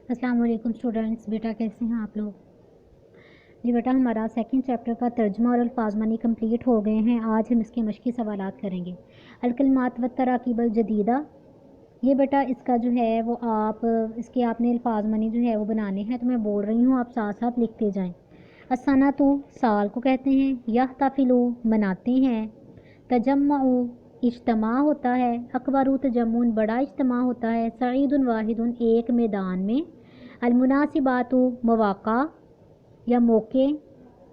अस्सलाम वालेकुम स्टूडेंट्स। बेटा कैसे हैं आप लोग? जी बेटा, हमारा सेकंड चैप्टर का तर्जुमा और अल्फाज़मानी कंप्लीट हो गए हैं। आज हम इसके मश्की सवालात करेंगे। अलकलमात व तराकीब अल जदीदा, ये बेटा इसका जो है वो आप इसके आपने अल्फाज़मानी जो है वो बनाने हैं, तो मैं बोल रही हूँ, आप साथ साथ लिखते जाएँ। असाना तो साल को कहते हैं, यहताफिलु मनाते हैं, तजम्मउ इज्तमा होता है, अकबरु तजम्मुन बड़ा इज्तमा होता है, सईदुन वाहिदुन एक मैदान में, अलमुनासिबातु मौक़ा या मौके,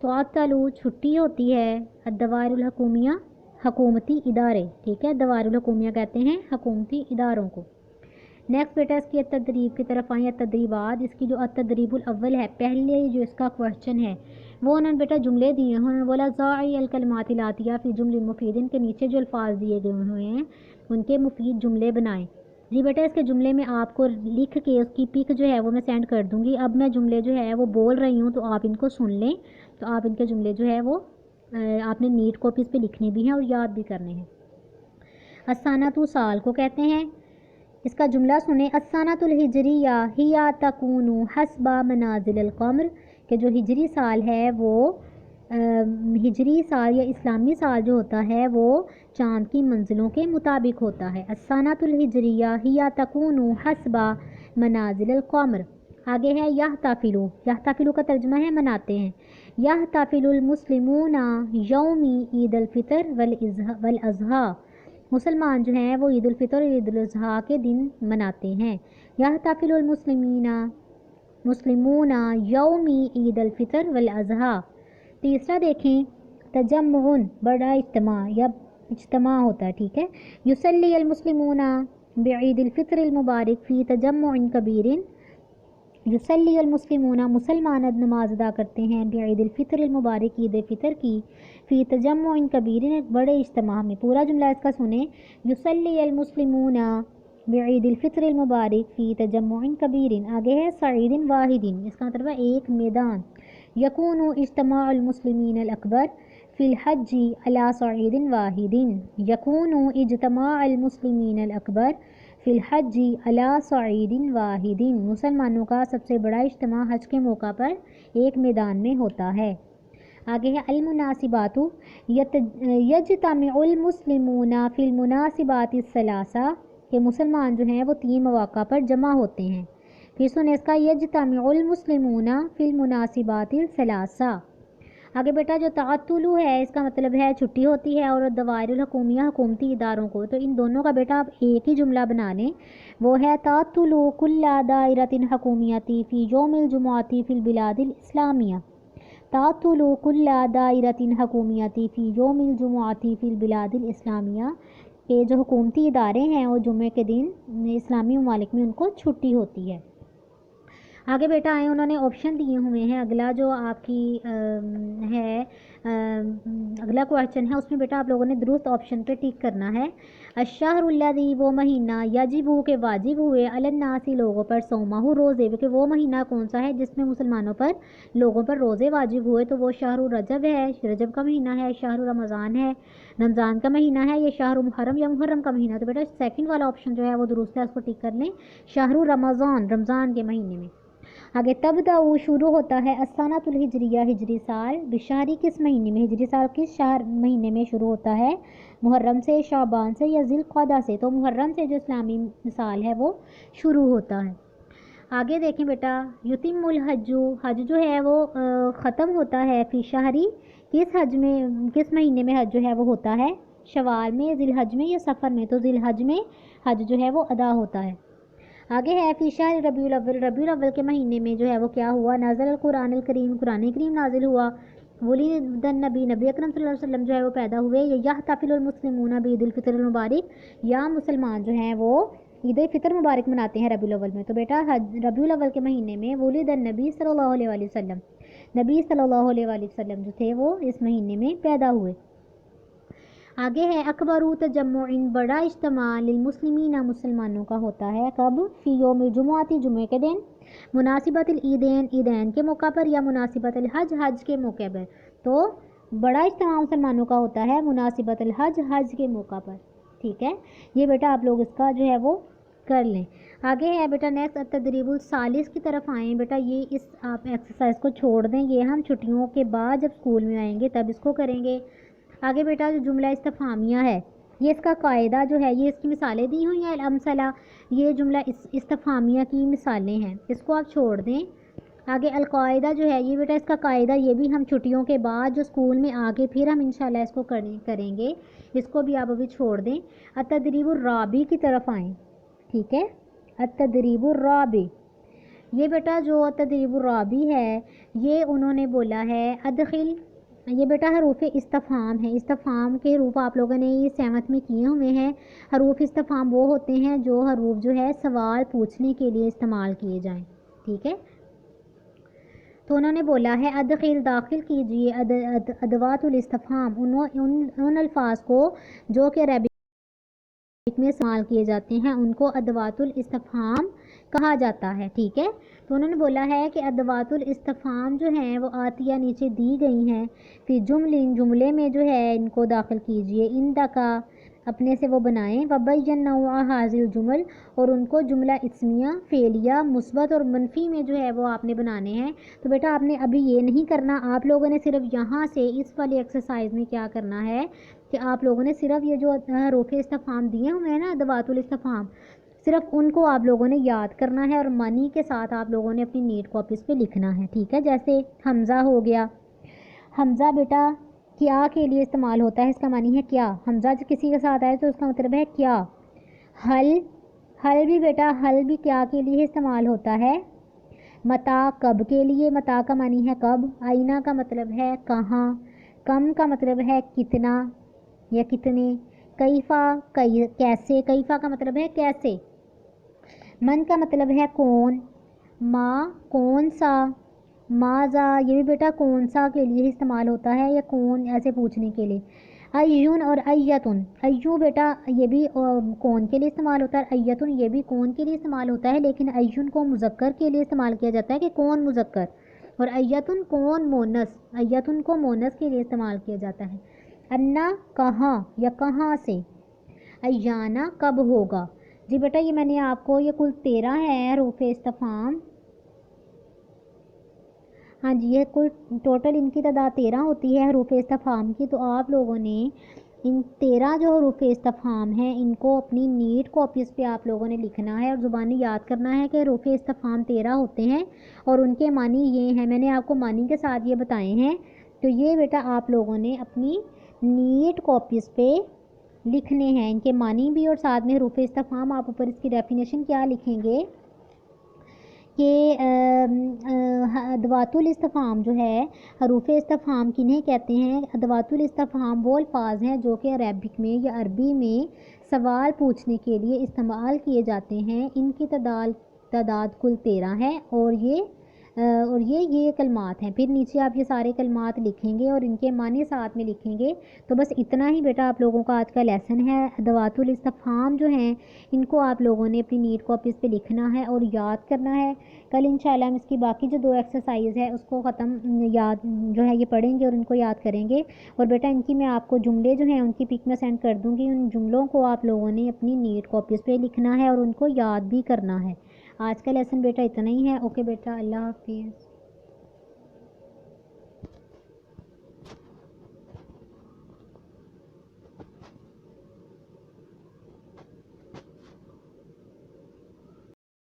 तुअत्तलु छुट्टी होती है, अद्दवाइरुल हुकूमिया हुकूमती इदारे, ठीक है, दवाइरुल हुकूमिया कहते हैं हुकूमती इदारों को। नेक्स्ट बेटा इसकी तदरीब की तरफ आए। तदरीबात, इसकी जो तदरीबुल अव्वल है, पहले जो इसका क्वेश्चन है वो उन्होंने बेटा जुमले दिए हैं। उन्होंने बोला ज़ाई अल कलमातिल आतिया फ़ी जुमल मुफीदिन, के नीचे जो अल्फाज दिए गए हुए हैं उनके मुफीद जुमले बनाएं। जी बेटा, इसके जुमले में आपको लिख के उसकी पिक जो है वो मैं सेंड कर दूँगी। अब मैं जुमले जो है वो बोल रही हूँ, तो आप इनको सुन लें। तो आप इनके जुमले जो है वो आपने नीट कॉपीज़ पे लिखने भी हैं और याद भी करने हैं। असाना तो साल को कहते हैं। इसका जुमला सुने, अस्सानातुल हिजरिया हिया तकूनु हस्बा मनाजिल कमर, के जो हिजरी साल है वो हिजरी साल या इस्लामी साल जो होता है वो चाँद की मंजिलों के मुताबिक होता है। अस्सानातुल हिजरिया हिया तकूनु हस्बा मनाजिल कमर। आगे है यहताफिलु, यहताफिलु का तर्जुमा है मनाते हैं। यहताफिलुल मुस्लिमूना यौमी ईद अल फितर वल अज़हा, मुसलमान जो हैं वो ईद उल फितर और ईद उल अज़हा के दिन मनाते हैं। यहताफिलुल मुस्लिमूना यौमी ईद अल फितर वल अज़हा। तीसरा देखें, तजम्मुन बड़ा इज्तिमा या इज्तिमा होता है, ठीक है। युसल्ली अल मुस्लिमूना बिईद अल फितर अल मुबारक फ़ी तजम्मुइन कबीरिन, युसल्ली अल मुस्लिमूना मुसलमान नमाज अदा करते हैं बिईद अल फितर अल मुबारक ईद फितर की, फ़ी तजम्मुइन कबीरिन एक बड़े इज्तिमा में। पूरा जुमला इसका सुने, युसल्ली अल मुस्लिमूना बिईद अल फितर अल मुबारक फ़ी तजम्मुइन कबीरिन। आगे है सईदिन वाहिदिन, इसका मतलब है एक मैदान। यकूनु इज्तिमा अल मुस्लिमीन अल अकबर फ़िल हज्जी अला सईदिन वाहिदिन, यकूनु इज्तिमा अल मुस्लिमीन अल अकबर फ़िल हज्जी अला सईदिन वाहिदिन, मुसलमानों का सबसे बड़ा इज्तिमा हज के मौका पर एक मैदान में होता है। आगे है अलमुनासिबातु यज्तमिउल मुस्लिमूना फ़िल मुनासिबातिस सलासा, के मुसलमान जो हैं वो 3 मौक़ा पर जमा होते हैं। फिर सुने इसका, यज्तमिउल मुस्लिमूना फ़िल मुनासिबातिस सलासा। आगे बेटा जो तातुलु है इसका मतलब है छुट्टी होती है, और दवाइरुल हुकूमिया हुकूमती इदारों को, तो इन दोनों का बेटा आप एक ही जुमला बना लें। वो है तातुलु कुल्ला दायरतिन हुकूमियती फ़ी यौमिल जुमुअती फ़िल बिलादिल इस्लामिया, तातुलु कुल्ला दायरतिन हुकूमियती फ़ी यौमिल जुमुअती फ़िल बिलादिल इस्लामिया, के जो हुकूमती इदारे हैं वो जुम्मे के दिन इस्लामी ममालिक में उनको छुट्टी होती है। आगे बेटा आए, उन्होंने ऑप्शन दिए हुए हैं। अगला जो आपकी अगला क्वेश्चन है उसमें बेटा आप लोगों ने दुरुस्त ऑप्शन पे टिक करना है। अशहरुल्लज़ी, वो महीना, यजिबु के वाजिब हुए, अलन्नासी लोगों पर, सौमाहु रोज़े, कि वो महीना कौन सा है जिसमें मुसलमानों पर लोगों पर रोज़े वाजिब हुए, तो वो शहरु रजब है, रजब का महीना है, शहरु रमज़ान है, रमज़ान का महीना है, ये शहरु मुहर्रम या मुहर्रम का महीना। तो बेटा सेकंड वाला ऑप्शन जो है वो दुरुस्त है, उसको टिक कर लें, शहरु रमज़ान, रमज़ान के महीने में। आगे तबदाउ शुरू होता है, अस्सानातुल हिजरिया हिजरी साल, बिशहरी किस महीने में, हिजरी साल किस शहर महीने में शुरू होता है, मुहर्रम से, शाबान से या ज़िलक़अदा से, तो मुहर्रम से जो इस्लामी साल है वो शुरू होता है। आगे देखें बेटा, युतिमुल हज्जु, हज जो है वो ख़त्म होता है, फ़ी शहरी किस हज में, किस महीने में हज जो है वो होता है, शवाल में, ज़िलहज में या सफ़र में, तो ज़िलहज में हज जो है वो अदा होता है। आगे है फ़ी शहर रबीउल अव्वल, रबीउल अव्वल के महीने में जो है वो क्या हुआ, नाज़िल कुरान करीम, कुरान करीम नाजिल हुआ। वुलिदन नबी, नबी अकरम सल्लल्लाहु अलैहि वसल्लम जो है वो पैदा हुए। यहतफिलुल मुस्लिमूना बिईद उल फितर मुबारक, या मुसलमान जो हैं वो ईद उल फितर मुबारक मनाते हैं रबीउल अव्वल में। तो बेटा रबीउल अव्वल के महीने में वुलिदन नबी सल्लल्लाहु अलैहि वसल्लम, नबी सल्लल्लाहु अलैहि वसल्लम जो थे वो इस महीने में पैदा हुए। आगे है अकबरू तजम्मुइन, बड़ा इज्तिमा, लिलमुस्लिमीना मुसलमानों का होता है, कब, फ़ी यौमिल जुमुअती, जुमे के दिन, मुनासिबतुल ईदैन, ईदैन के मौका पर, या मुनासिबतुल हज, हज के मौके पर। तो बड़ा इज्तिमा मुसलमानों का होता है मुनासिबतुल हज, हज के मौका पर, ठीक है। ये बेटा आप लोग इसका जो है वो कर लें। आगे है बेटा नेक्स्ट तदरीबुल सालिस की तरफ आएँ बेटा। ये इस आप एक्सरसाइज को छोड़ दें, ये हम छुट्टियों के बाद जब स्कूल में आएंगे तब इसको करेंगे। आगे बेटा जो जुमला इस्तफामिया है, ये इसका कायदा जो है, ये इसकी मिसालें दी हुई हैं अमसला, ये जुमला इस्तफामिया की मिसालें हैं, इसको आप छोड़ दें। आगे अलकायदा जो है ये बेटा इसका कायदा, ये भी हम छुट्टियों के बाद जो स्कूल में आगे फिर हम इंशाल्लाह इसको करेंगे, इसको भी आप अभी छोड़ दें। अतदरीबुर राबी की तरफ आएँ, ठीक है। अतदरीबुर राबी, ये बेटा जो तदरीबुर राबी है ये उन्होंने बोला है अदखिल, ये बेटा हरूफ इस्तफ़ाम है। इस्तफ़ाम के हरूफ आप लोगों ने ये 7th में किए हुए हैं। हरूफ इस्तफ़ाम वो होते हैं जो हरूफ जो है सवाल पूछने के लिए इस्तेमाल किए जाएं, ठीक है। तो उन्होंने बोला है अदखिल, दाखिल कीजिए अदवातुल इस्तफ़ाम, उन अल्फाज को जो कि अरबिक में इस्तेमाल किए जाते हैं उनको अदवातुल इस्तफ़ाम कहा जाता है, ठीक है। तो उन्होंने बोला है कि अदवातुल इस्तफ़ाम जो हैं वो आतिया नीचे दी गई हैं, फिर जुमले में जो है इनको दाखिल कीजिए, इंदा का अपने से वो बनाएं, वबैयन्ना हाजिल जुमल, और उनको जुमला इस्मिया फेलिया मुस्बत और मनफी में जो है वो आपने बनाने हैं। तो बेटा आपने अभी ये नहीं करना, आप लोगों ने सिर्फ यहाँ से इस वाली एक्सरसाइज में क्या करना है कि आप लोगों ने सिर्फ ये जो हरूफ इस्तफ़ाम दिए हुए हैं ना अदवातुल इस्तफ़ाम, सिर्फ उनको आप लोगों ने याद करना है और मनी के साथ आप लोगों ने अपनी नीट कॉपीज़ पे लिखना है, ठीक है। जैसे हमज़ा हो गया, हमज़ा बेटा क्या के लिए इस्तेमाल होता है, इसका मानी है क्या। हमज़ा जो किसी के साथ आए तो उसका मतलब है क्या। हल, हल भी बेटा हल भी क्या के लिए इस्तेमाल होता है, मता कब के लिए, मता का मानी है कब। आईना का मतलब है कहाँ, कम का मतलब है कितना या कितने। कैफ़ा कैसे, कैफ़ा का मतलब है कैसे। मन का मतलब है कौन। माँ कौन सा, माज़ा ये भी बेटा कौन सा के लिए इस्तेमाल होता है या कौन ऐसे पूछने के लिए। अय्युन और अय्यतुन, अय्यू बेटा ये भी कौन के लिए इस्तेमाल होता है, अय्यतुन ये भी कौन के लिए इस्तेमाल होता है, लेकिन अय्युन को मुज़क्कर के लिए इस्तेमाल किया जाता है कि कौन मुज़क्कर, और अय्यतुन कौन मोनस, अय्यतुन को मोनस के लिए इस्तेमाल किया जाता है। अन्ना कहाँ या कहाँ से। अय्याना कब होगा। जी बेटा ये मैंने आपको ये कुल 13 है हरूफ इस्तफ़ाम, हाँ जी ये कुल टोटल इनकी तादाद 13 होती है हरूफ इस्तफ़ाम की। तो आप लोगों ने इन 13 जो हरूफ इस्तफ़ाम हैं इनको अपनी नीट कॉपीज़ पे आप लोगों ने लिखना है और ज़ुबानी याद करना है कि हरूफ इस्तफ़ाम 13 होते हैं और उनके मानी ये हैं, मैंने आपको मानी के साथ ये बताए हैं। तो ये बेटा आप लोगों ने अपनी नीट कॉपीज़ पे लिखने हैं, इनके मानी भी और साथ में हरूफ इस्तफ़ाम। आप ऊपर इसकी डेफिनेशन क्या लिखेंगे कि अदवातुल इस्तफ़ाम जो है हरूफ इस्तफ़ाम किन्हें कहते हैं। अदवातुल इस्तफ़ाम वो अल्फाज हैं जो कि अरबिक में या अरबी में सवाल पूछने के लिए इस्तेमाल किए जाते हैं। इनकी तादाद कुल 13 है और ये कलमात हैं। फिर नीचे आप ये सारे कलमात लिखेंगे और इनके मानी साथ में लिखेंगे। तो बस इतना ही बेटा आप लोगों का आज का लेसन है। अदवातुल इस्तफ़ाम जो हैं इनको आप लोगों ने अपनी नीट कॉपीज़ पे लिखना है और याद करना है। कल इंशाल्लाह हम इसकी बाकी जो 2 एक्सरसाइज है उसको ख़त्म याद जो है ये पढ़ेंगे और इनको याद करेंगे। और बेटा इनकी मैं आपको जुमले जो हैं उनकी पिक में सेंड कर दूँगी, उन जुमलों को आप लोगों ने अपनी नीट कॉपीज़ पे लिखना है और उनको याद भी करना है। आज का लेसन बेटा इतना ही है। ओके बेटा, अल्लाह हाफिज़।